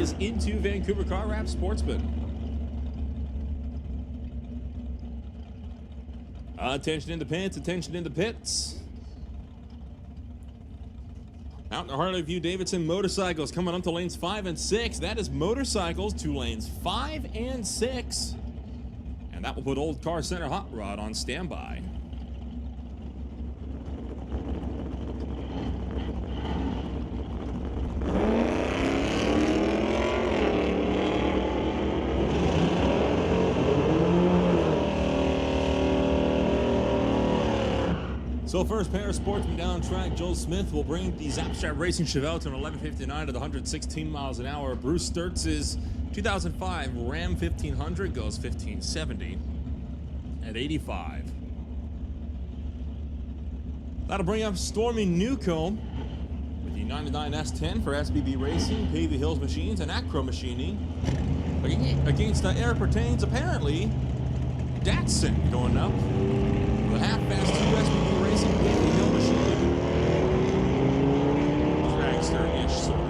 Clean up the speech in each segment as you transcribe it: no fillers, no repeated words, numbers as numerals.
us into Vancouver Car Wrap Sportsman. Attention in the pits, attention in the pits. Out in the Harley-View Davidson motorcycles coming up to lanes 5 and 6. That is motorcycles to lanes 5 and 6. And that will put Old Car Center Hot Rod on standby. So first pair of Sportsman down track, Joel Smith will bring the Zapstrap Racing Chevelle to an 11:59 at 116 miles an hour. Bruce Sturtz's 2005 Ram 1500 goes 1570 at 85. That'll bring up Stormy Newcomb with the 99 S10 for SBB Racing, Pavey Hills Machines, and Acro Machining. Against Eric Pertains, apparently, Datsun going up. The half-fast 2 SBB Racing, Pavey Hill Machining. Dragster-ish, sort of.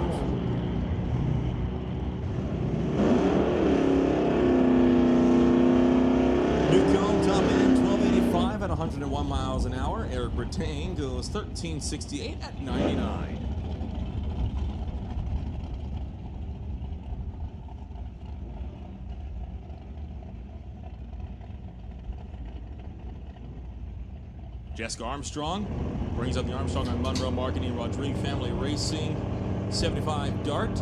Newcomb top end, 1285 at 101 miles an hour. Eric Pertain goes 1368 at 99. Jessica Armstrong brings up the Armstrong on Monroe Marketing, Rodrigue Family Racing, 75 Dart.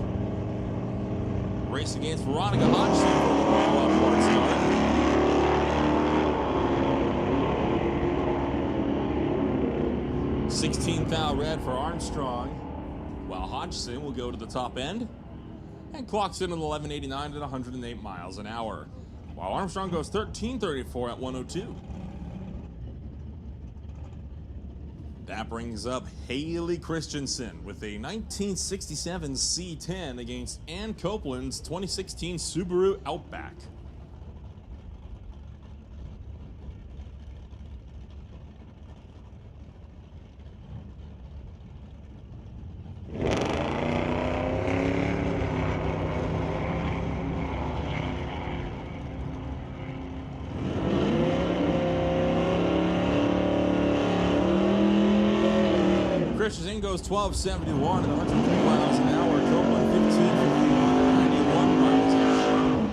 Race against Veronica Hodgson for the Port start. 16 thou red for Armstrong, while Hodgson will go to the top end and clocks in at 1189 at 108 miles an hour, while Armstrong goes 1334 at 102. That brings up Haley Christensen with a 1967 C10 against Ann Copeland's 2016 Subaru Outback. Christensen goes 1271 at 103 miles an hour. Copeland 1591 miles an hour.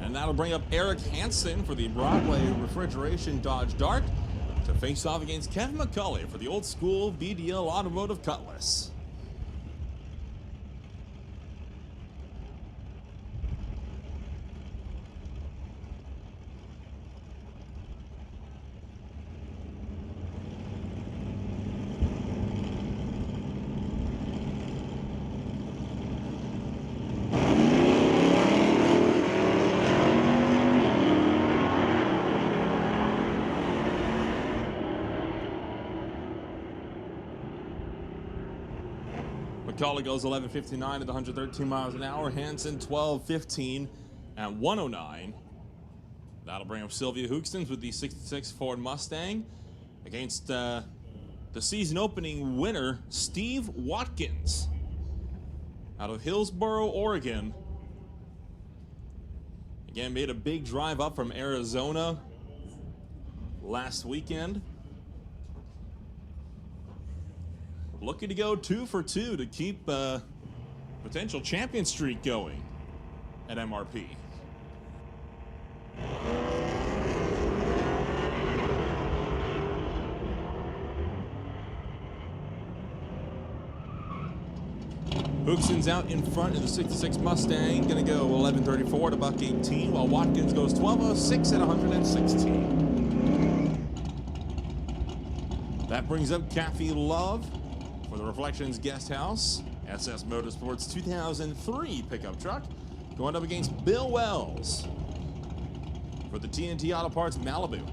And that'll bring up Eric Hansen for the Broadway Refrigeration Dodge Dart to face off against Kevin McCulley for the Old School BDL Automotive Cutlass. McCulley goes 11:59 at 113 miles an hour. Hansen 12:15 at 109. That'll bring up Sylvia Hookstons with the 66 Ford Mustang against the season opening winner, Steve Watkins, out of Hillsboro, Oregon. Again, made a big drive up from Arizona last weekend. Looking to go 2 for 2 to keep potential champion streak going at MRP. Hookson's out in front in the 66 Mustang, gonna go 11:34 to $1.18, while Watkins goes 12:06 at 116. That brings up Kathy Love for the Reflections Guest House, SS Motorsports 2003 pickup truck, going up against Bill Wells for the TNT Auto Parts Malibu.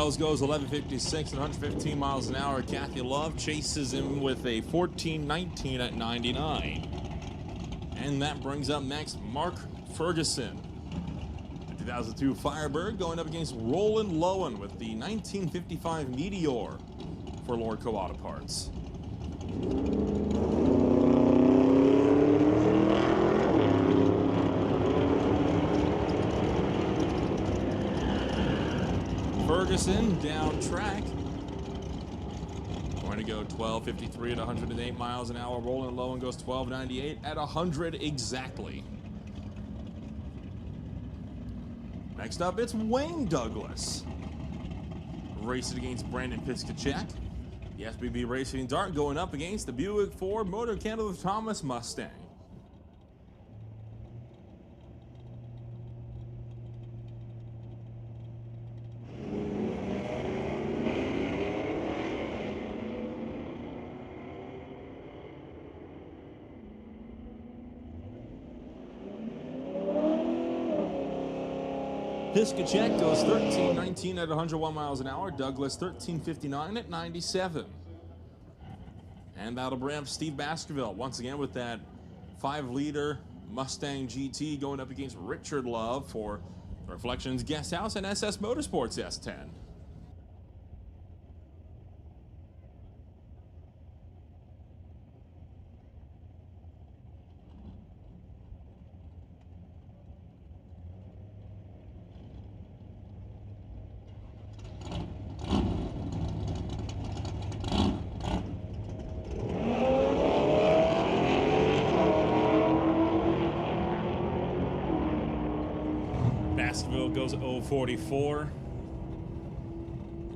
Gales goes 11:56 at 115 miles an hour. Kathy Love chases him with a 14:19 at 99. And that brings up next Mark Ferguson. The 2002 Firebird going up against Roland Lowen with the 1955 Meteor for Lordco Auto Parts. Ferguson down track. Going to go 12:53 at 108 miles an hour. Roland Lowen goes 12:98 at 100 exactly. Next up, it's Wayne Douglas. Racing against Brandon Piskachek. The SBB Racing Dart going up against the Buick Ford Motor Canada Thomas Mustang. Piskachek goes 13:19 at 101 miles an hour. Douglas 13:59 at 97. And that'll bring up Steve Baskerville once again with that 5-liter Mustang GT going up against Richard Love for Reflections Guest House and SS Motorsports S10. Baskerville goes 0:44.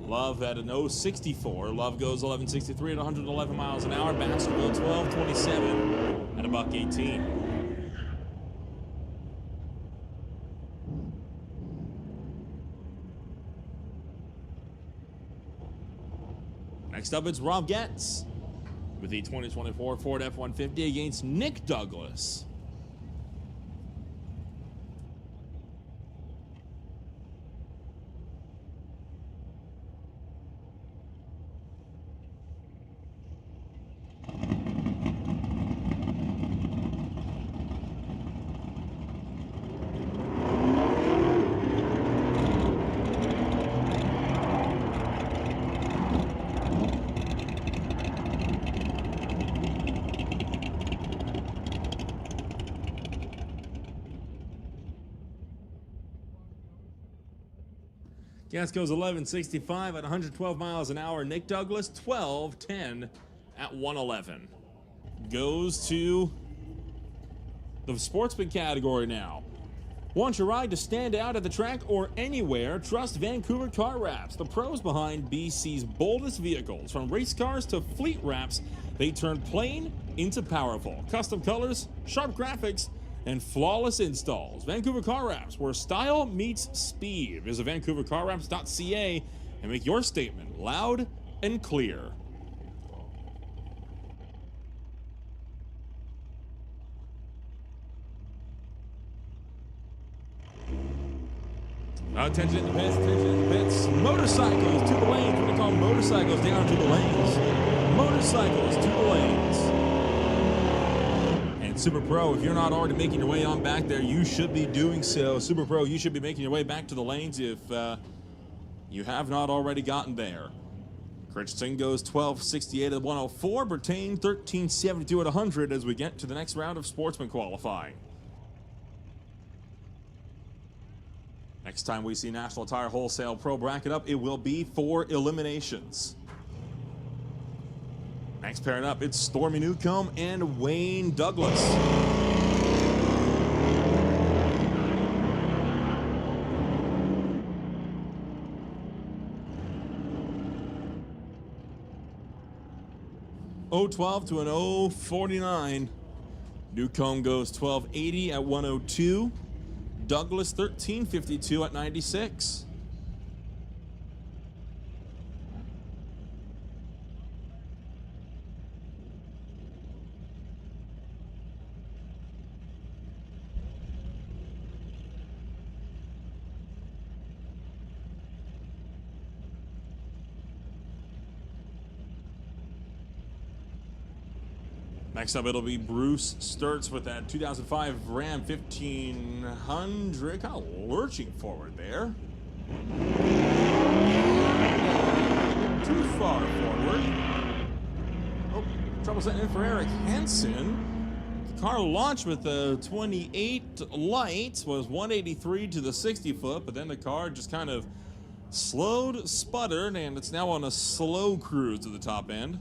Love at an 0:64. Love goes 11:63 at 111 miles an hour. Baskerville 12:27 at $1.18. Next up, it's Rob Getz with the 2024 Ford F-150 against Nick Douglas. Gas goes 11:65 at 112 miles an hour. Nick Douglas 12:10 at 111. Goes to the Sportsman category now. Want your ride to stand out at the track or anywhere? Trust Vancouver Car Wraps, the pros behind BC's boldest vehicles. From race cars to fleet wraps, they turn plain into powerful. Custom colors, sharp graphics, and flawless installs. Vancouver Car Wraps, where style meets speed. Visit vancouvercarwraps.ca and make your statement loud and clear. Attention in the pits, attention in the pits. Motorcycles to the lanes. We're going to call motorcycles down to the lanes. Motorcycles to the lanes. And Super Pro, if you're not already making your way on back there, you should be doing so. Super Pro, you should be making your way back to the lanes if you have not already gotten there. Christensen goes 12:68 at 104. Bertain 13:72 at 100 as we get to the next round of Sportsman qualifying. Next time we see National Tire Wholesale Pro bracket up, it will be 4 eliminations. Next pairing up, it's Stormy Newcomb and Wayne Douglas. .012 to an .049. Newcomb goes 12:80 at 102. Douglas 13:52 at 96. Next up, it'll be Bruce Sturts with that 2005 Ram 1500. Kind of lurching forward there. Too far forward. Oh, trouble setting in for Eric Hansen. The car launched with the 28 light, was 183 to the 60 foot, but then the car just kind of slowed, sputtered, and it's now on a slow cruise to the top end.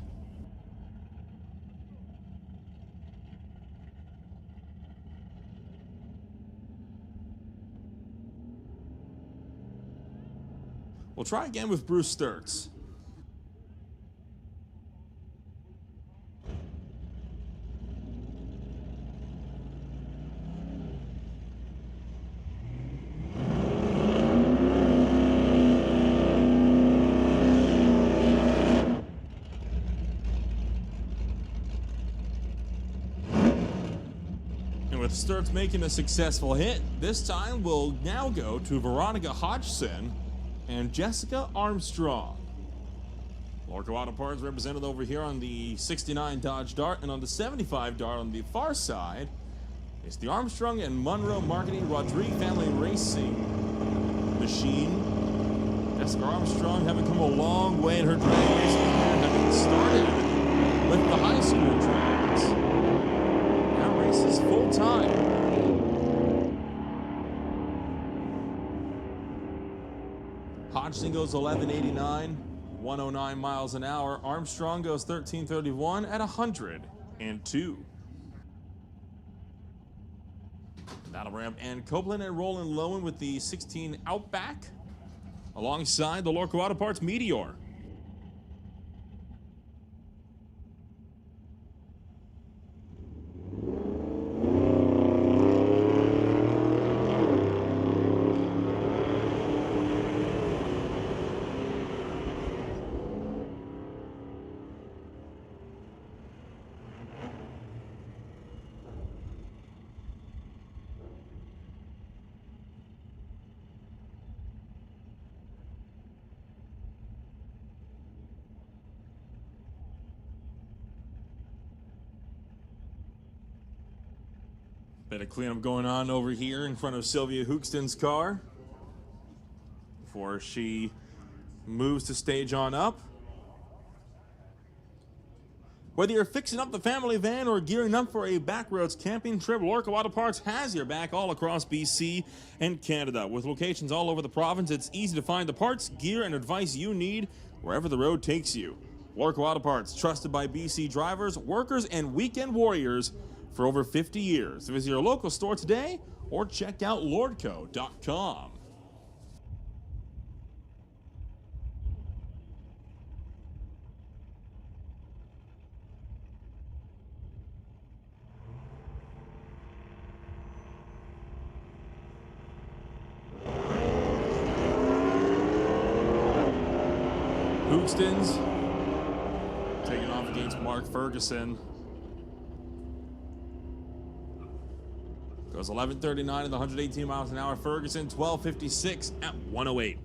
We'll try again with Bruce Sturts. And with Sturts making a successful hit, this time we'll now go to Veronica Hodgson and Jessica Armstrong. Lorca Auto Parts represented over here on the 69 Dodge Dart, and on the 75 Dart on the far side is the Armstrong and Monroe Marketing Rodriguez Family Racing Machine. Jessica Armstrong having come a long way in her drag racing career, having started with the high school drags. Now races full time. Hodgson goes 1189, 109 miles an hour. Armstrong goes 1331 at 102. That'll ramp and Copeland and Roland Lowen with the 16 Outback alongside the Lorca Auto Parts Meteor. Bit of cleanup going on over here in front of Sylvia Hookston's car before she moves the stage on up. Whether you're fixing up the family van or gearing up for a backroads camping trip, Lorca Auto Parts has your back all across BC and Canada. With locations all over the province, it's easy to find the parts, gear, and advice you need wherever the road takes you. Lorca Auto Parts, trusted by BC drivers, workers, and weekend warriors for over 50 years. Visit your local store today or check out lordco.com. Hookston's taking off against Mark Ferguson. Goes 11:39 at the 118 miles an hour. Ferguson 12:56 at 108.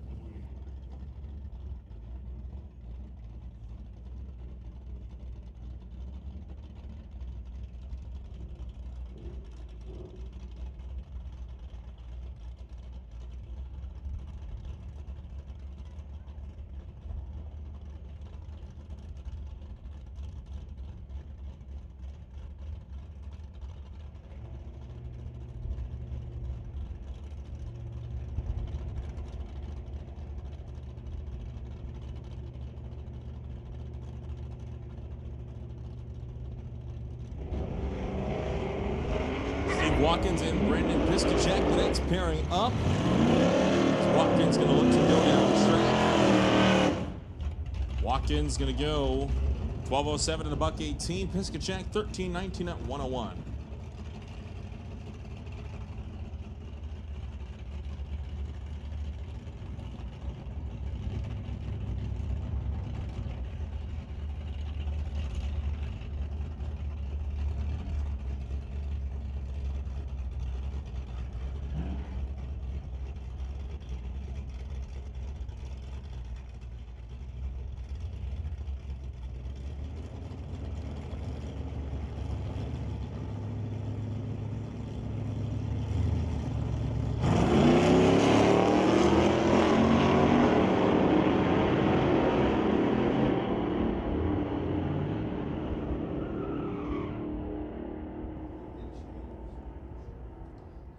Watkins and Brendan Piskacek, the next pairing up. Watkins going to look to go down the track. Watkins going to go 12:07 at $1:18. Piskacek 13:19 at 101.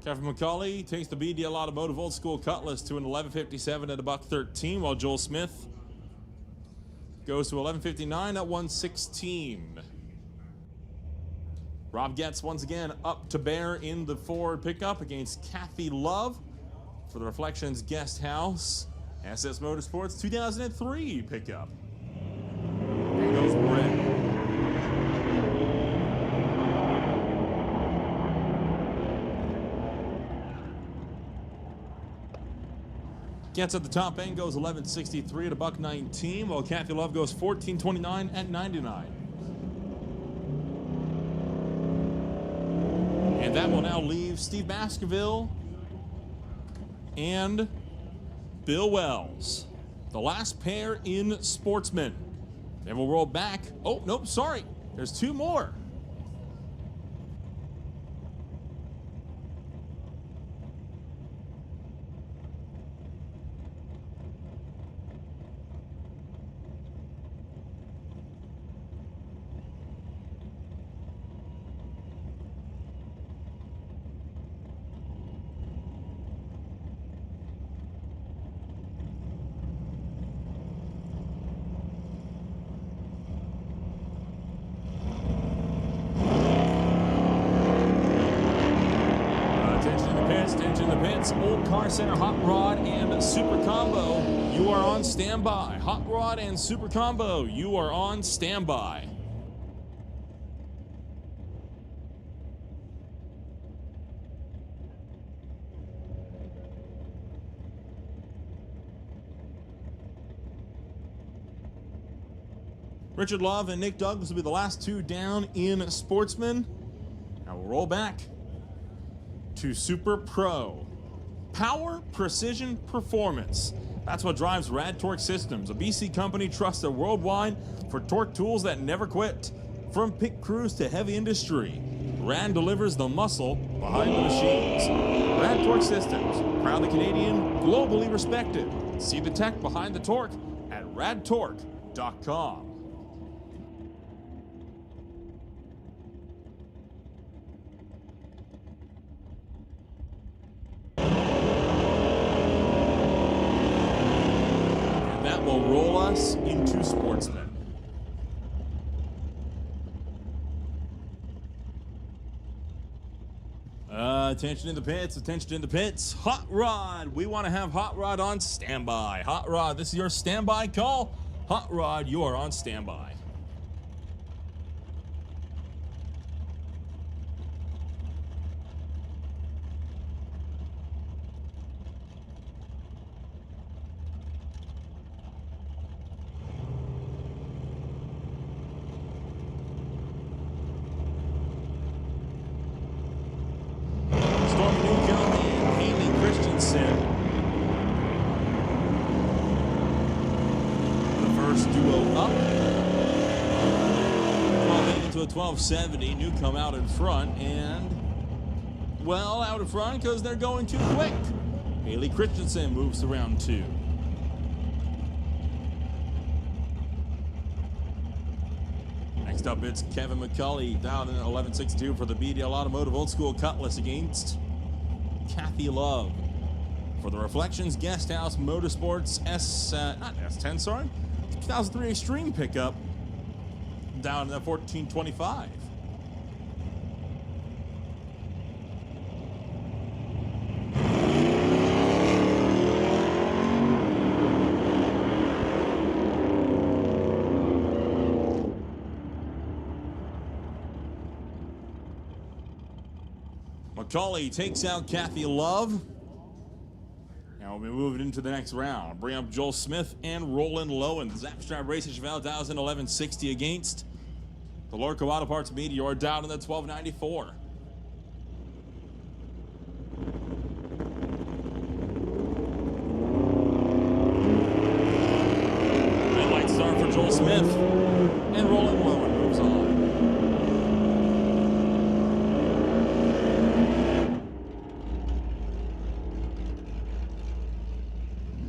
Kevin McCauley takes the BDL Automotive Old School Cutlass to an 11.57 at $1.13, while Joel Smith goes to 11.59 at 116. Rob Getz once again up to bear in the Ford pickup against Kathy Love for the Reflections Guest House SS Motorsports 2003 pickup. There goes Brett. Getz at the top end goes 11.63 at $1.19, while Kathy Love goes 14.29 at 99. And that will now leave Steve Baskerville and Bill Wells, the last pair in Sportsman. Then we'll roll back. Oh, nope, sorry. There's two more. Old Car Center Hot Rod and Super Combo, you are on standby. Hot Rod and Super Combo, you are on standby. Richard Love and Nick Douglas will be the last two down in Sportsman. Now we'll roll back to Super Pro. Power, precision, performance. That's what drives Rad Torque Systems, a BC company trusted worldwide for torque tools that never quit. From pit crews to heavy industry, Rad delivers the muscle behind the machines. Rad Torque Systems, proudly Canadian, globally respected. See the tech behind the torque at radtorque.com. Will roll us into Sportsman. Attention in the pits, attention in the pits. Hot Rod, we want to have Hot Rod on standby. Hot Rod, this is your standby call. Hot Rod, you are on standby. Up. 1270. Newcomb out in front, and well, out in front because they're going too quick. Haley Christensen moves to round two. Next up, it's Kevin McCauley down in 11.62 for the BDL Automotive Old School Cutlass against Kathy Love for the Reflections Guest House Motorsports not S10, sorry, 2003 Extreme pickup down to 14.25. McCauley takes out Kathy Love. Now we'll be moving into the next round. Bring up Joel Smith and Roland Lowen. Zapstrap Racing Cheval down in 11.60 against the Lorco Auto Parts Meteor down in the 12.94. Red light start for Joel Smith, and Roland Lowen moves on.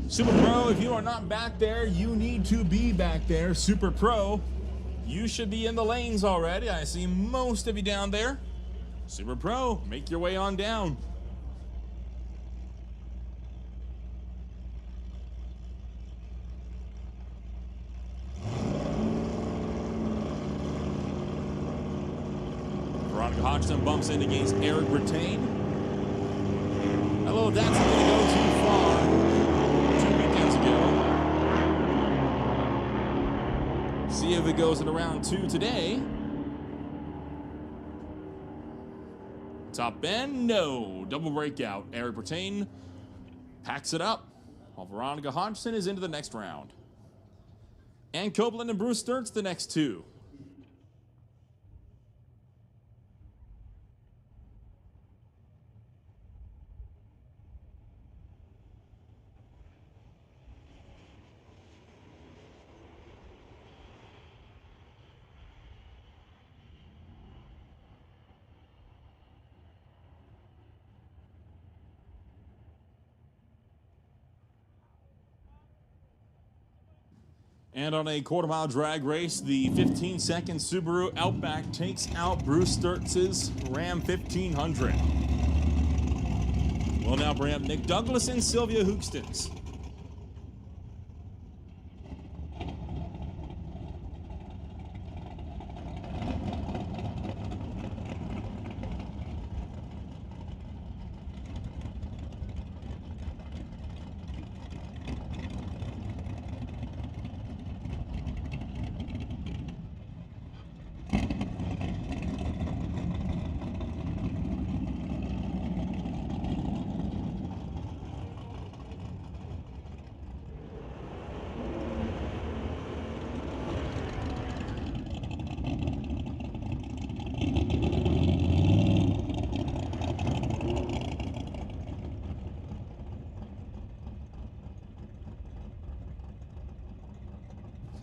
Super Pro, if you are not back there, you need to be back there. Super Pro, you should be in the lanes already. I see most of you down there. Super Pro, make your way on down. Veronica Hodgson bumps in against Eric Brittain. Hello, that's going to go too far 2 weekends ago. See if it goes in round 2 today. Top end, no. Double breakout. Eric Brittain packs it up, while Veronica Hodgson is into the next round. And Copeland and Bruce Sturt's the next 2. And on a quarter-mile drag race, the 15-second Subaru Outback takes out Bruce Sturtz's Ram 1500. We'll now bring up Nick Douglas and Sylvia Hookstins.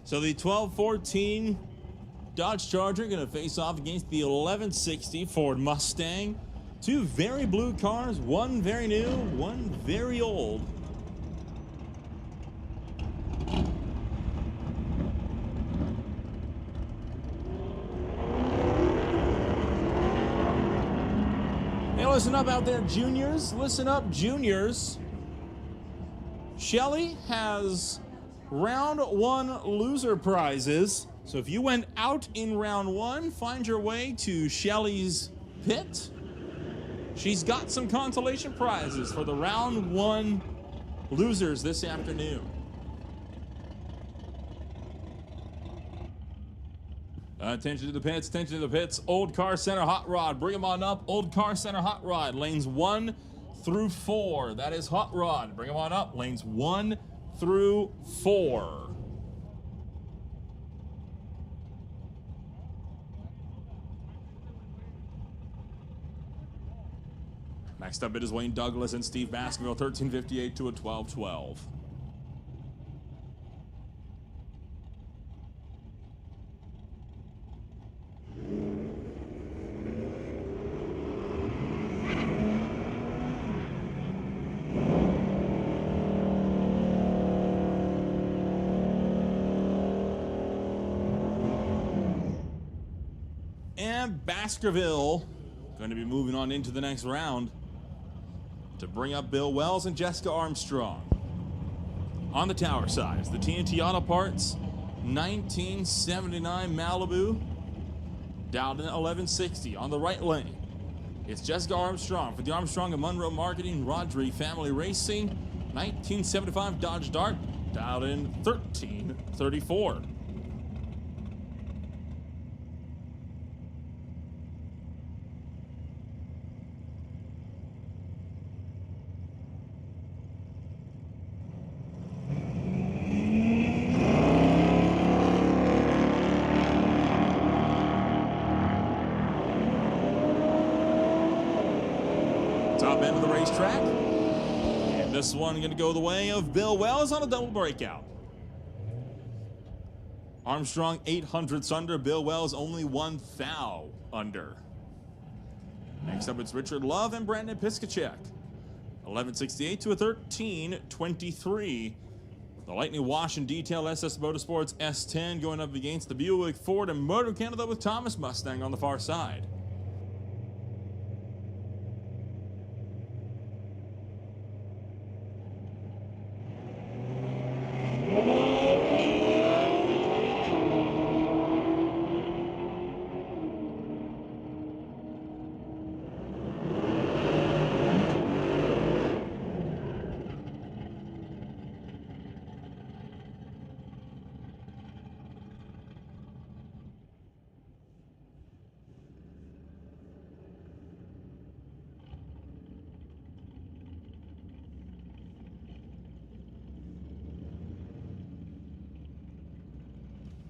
So the 1214 Dodge Charger going to face off against the 1160 Ford Mustang. 2 very blue cars, one very new, one very old. Hey, listen up out there, juniors. Listen up, juniors. Shelly has round 1 loser prizes. So if you went out in round 1, find your way to Shelly's pit. She's got some consolation prizes for the round 1 losers this afternoon. Attention to the pits, attention to the pits. Old Car Center Hot Rod, bring them on up. Old Car Center Hot Rod, lanes 1 through 4. That is Hot Rod, bring them on up. Lanes 1 through 4. Next up, it is Wayne Douglas and Steve Baskerville, 1358 to a 1212. And Baskerville going to be moving on into the next round to bring up Bill Wells and Jessica Armstrong. On the tower side is the TNT Auto Parts 1979 Malibu, Dowden 1160. On the right lane, it's Jessica Armstrong for the Armstrong and Monroe Marketing Rodri Family Racing 1975 Dodge Dart, Dowden 1334. Top end of the racetrack. And this one going to go the way of Bill Wells on a double breakout. Armstrong 800ths under, Bill Wells only 1 thou under. Next up, it's Richard Love and Brandon Piskachek. 1168 to a 1323. The Lightning Wash and Detail SS Motorsports S10 going up against the Buick Ford and Motor Canada with Thomas Mustang on the far side.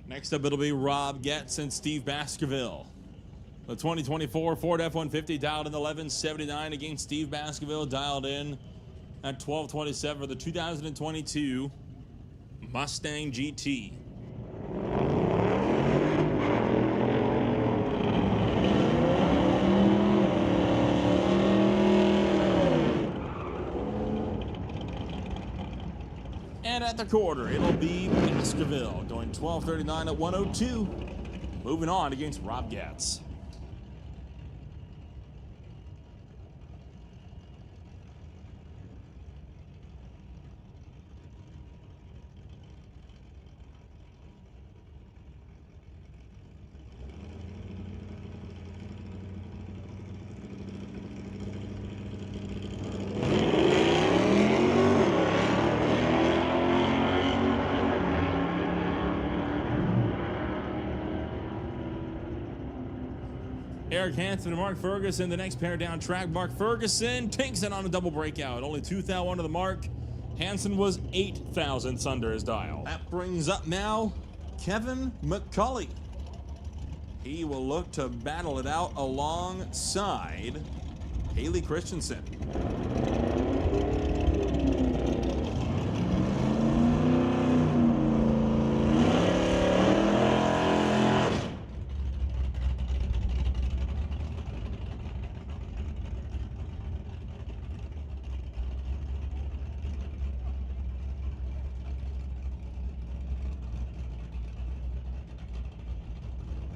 Next up, it'll be Rob Getz and Steve Baskerville. The 2024 Ford F-150 dialed in 1179 against Steve Baskerville, dialed in at 1227 for the 2022 Mustang GT. And at the quarter, it'll be Baskerville going 1239 at 102. Moving on against Rob Getz. Eric Hansen and Mark Ferguson, the next pair down track. Mark Ferguson takes it on a double breakout. Only 2 thou under the mark. Hansen was 8 thousandths under his dial. That brings up now Kevin McCulley. He will look to battle it out alongside Haley Christensen.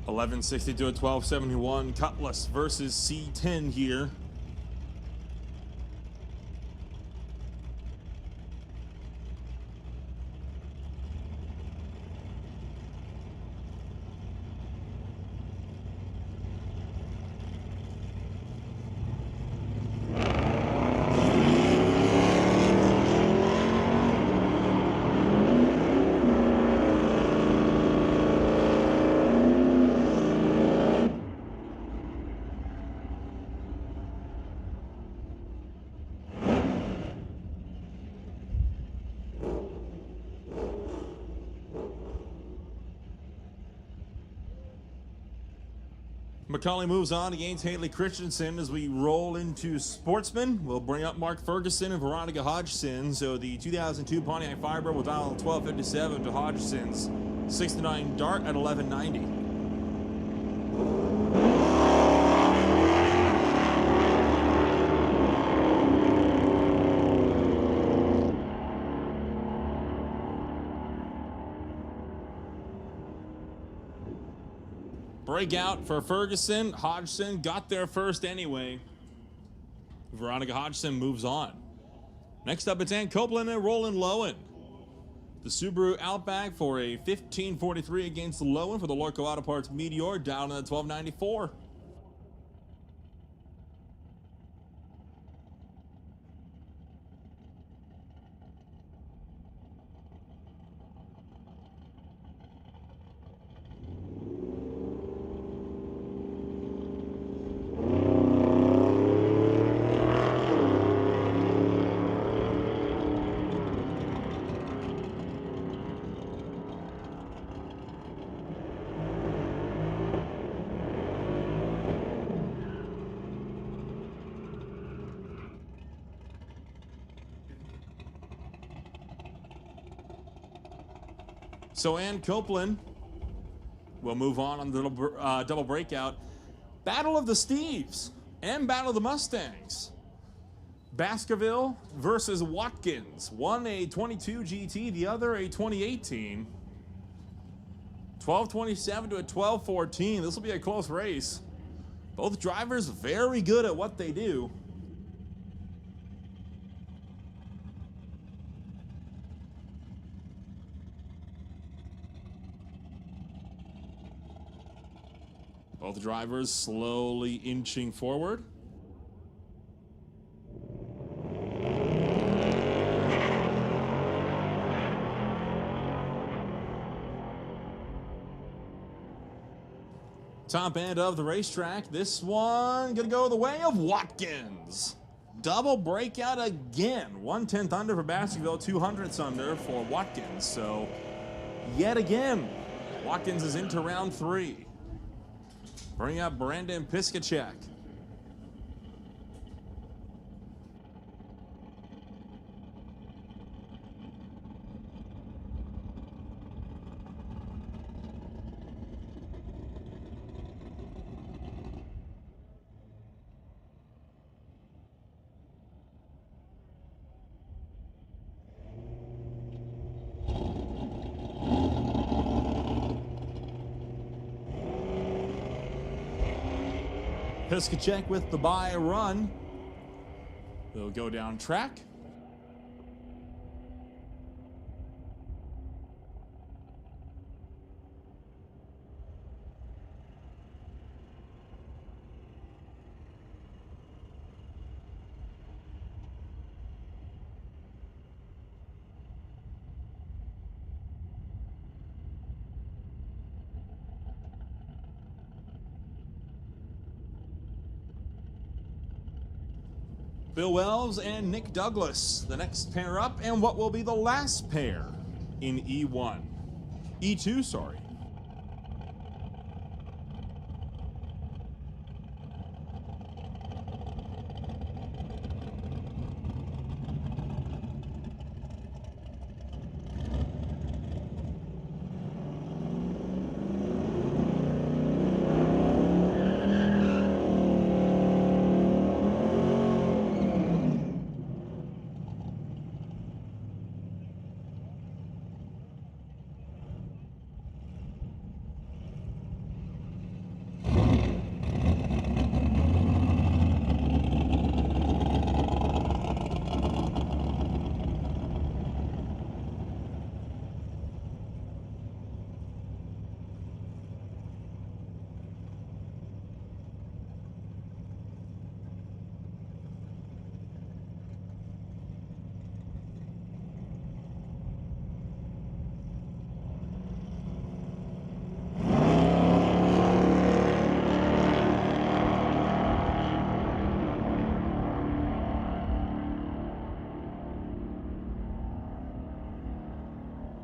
$11.62 at $12.71. Cutlass versus C10 here. McCauley moves on against Haley Christensen as we roll into Sportsman. We'll bring up Mark Ferguson and Veronica Hodgson. So the 2002 Pontiac Firebird will dial 1257 to Hodgson's 69 Dart at 1190. Breakout for Ferguson. Hodgson got there first anyway. Veronica Hodgson moves on. Next up, it's Ann Copeland and Roland Lowen. The Subaru Outback for a 1543 against Lowen for the Lorco Auto Parts Meteor, down at 1294. So Ann Copeland will move on the double breakout. Battle of the Steves and Battle of the Mustangs. Baskerville versus Watkins. One a 22 GT, the other a 2018. 1227 to a 1214. This will be a close race. Both drivers very good at what they do. Both drivers slowly inching forward. Top end of the racetrack. This one gonna go the way of Watkins. Double breakout again. 1/10 under for Baskerville, 200ths under for Watkins. So yet again, Watkins is into round 3. Bring up Brandon Piskacek. Piskacek with the bye run. They'll go down track. Bill Wells and Nick Douglas, the next pair up, and what will be the last pair in E1. E2, sorry.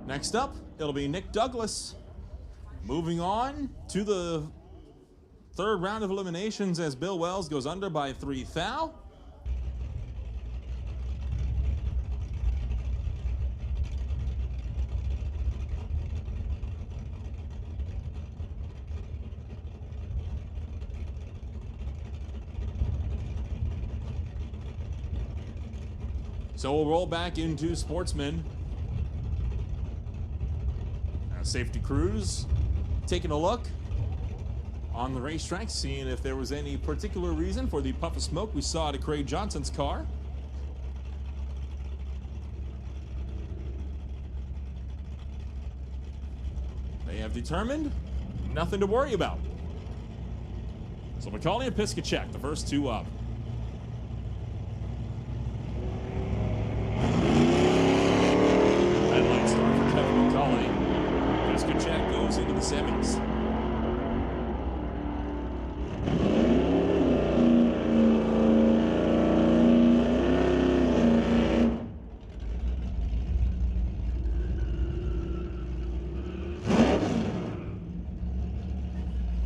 Next up, it'll be Nick Douglas. Moving on to the third round of eliminations as Bill Wells goes under by 3 thou. So we'll roll back into Sportsman. Safety crews taking a look on the racetrack, seeing if there was any particular reason for the puff of smoke we saw to Craig Johnson's car. They have determined nothing to worry about. So McCauley and Piskacek, the first two up. Red light start for Kevin McCauley. Piskacek goes into the semis.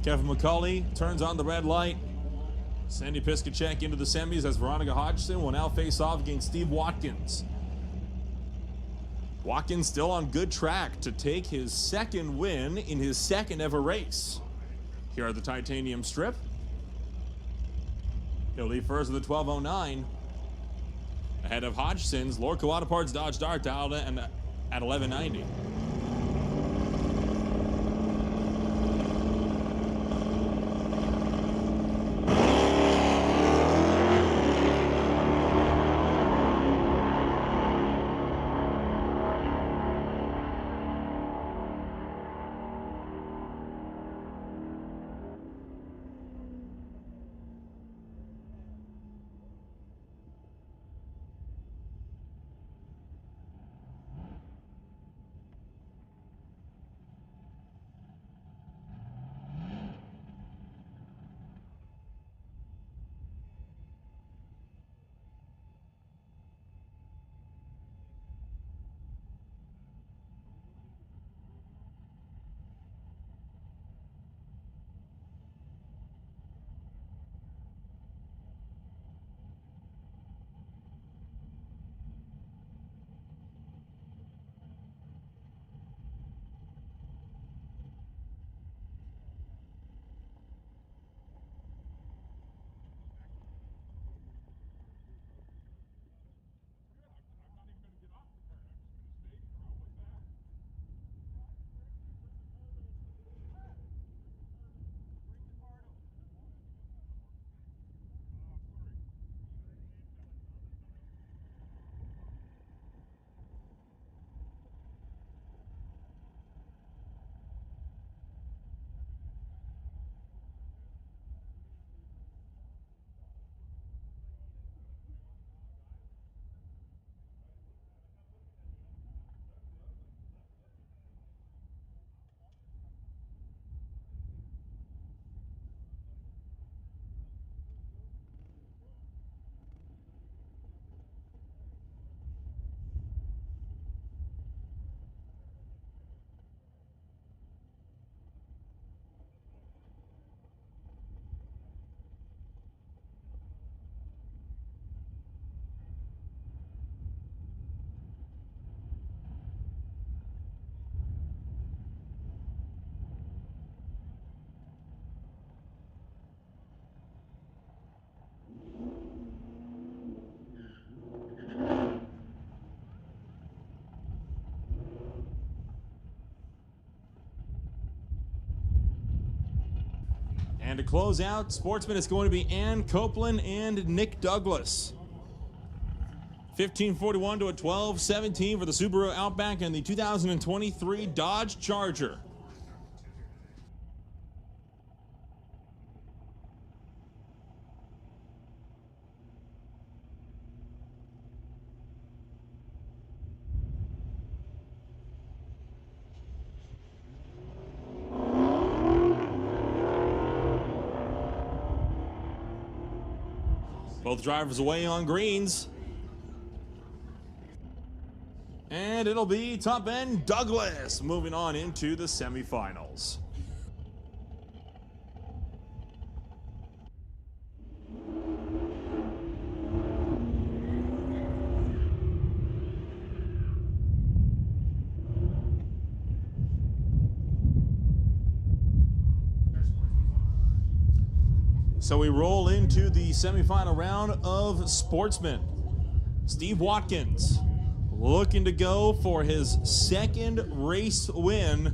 Kevin McCauley turns on the red light. Sandy Piskacek into the semis as Veronica Hodgson will now face off against Steve Watkins. Watkins still on good track to take his second win in his second ever race here at the Titanium Strip. He'll lead first with a 12:09 ahead of Hodgson's Lord Kawada Parts Dodge Dart dialed in at 11:90. And to close out, Sportsman is going to be Ann Copeland and Nick Douglas. 15:41 to a 12:17 for the Subaru Outback and the 2023 Dodge Charger. Both drivers away on greens. And it'll be top end Douglas moving on into the semifinals. So we roll into the semifinal round of Sportsman. Steve Watkins looking to go for his second race win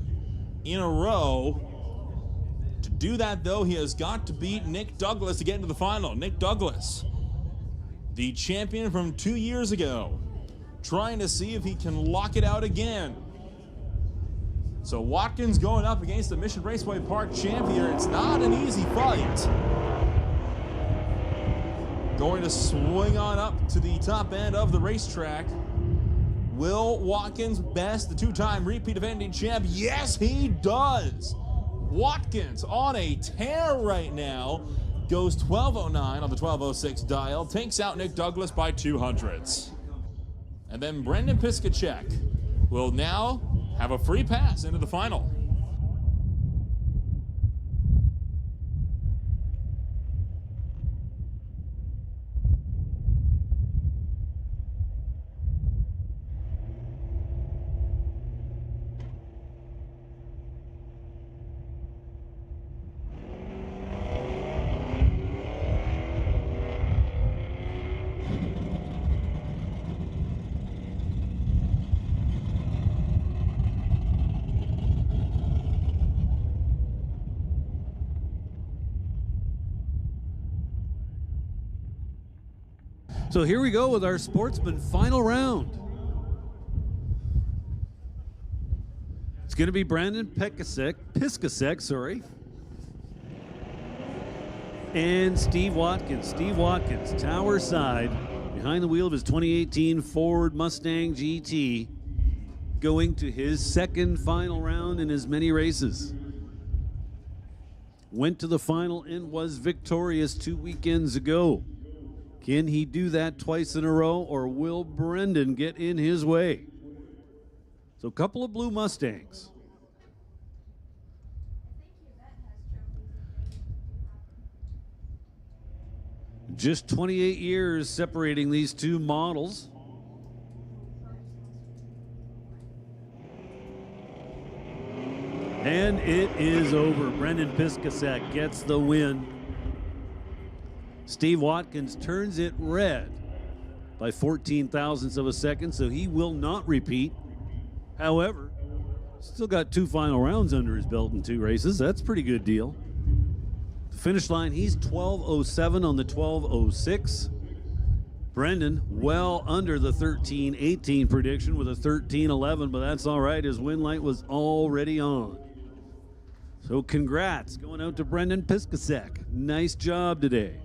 in a row. To do that, though, he has got to beat Nick Douglas to get into the final. Nick Douglas, the champion from 2 years ago, trying to see if he can lock it out again. So Watkins going up against the Mission Raceway Park champ here. It's not an easy fight. Going to swing on up to the top end of the racetrack. Will Watkins best the two-time repeat defending champ? Yes, he does. Watkins on a tear right now. Goes 12:09 on the 12:06 dial. Takes out Nick Douglas by 200ths. And then Brendan Piskacek will now have a free pass into the final. So here we go with our Sportsman final round. It's going to be Brandon Piskacek, sorry, and Steve Watkins. Steve Watkins, tower side, behind the wheel of his 2018 Ford Mustang GT, going to his second final round in as many races. Went to the final and was victorious 2 weekends ago. Can he do that twice in a row, or will Brendan get in his way? So a couple of blue Mustangs. Just 28 years separating these two models. And it is over. Brendan Piskacek gets the win. Steve Watkins turns it red by 14 thousandths of a second, so he will not repeat. However, still got 2 final rounds under his belt in 2 races. That's a pretty good deal. The finish line, he's 12:07 on the 12:06. Brendan well under the 13:18 prediction with a 13:11, but that's all right. His win light was already on. So congrats going out to Brendan Piskacek. Nice job today.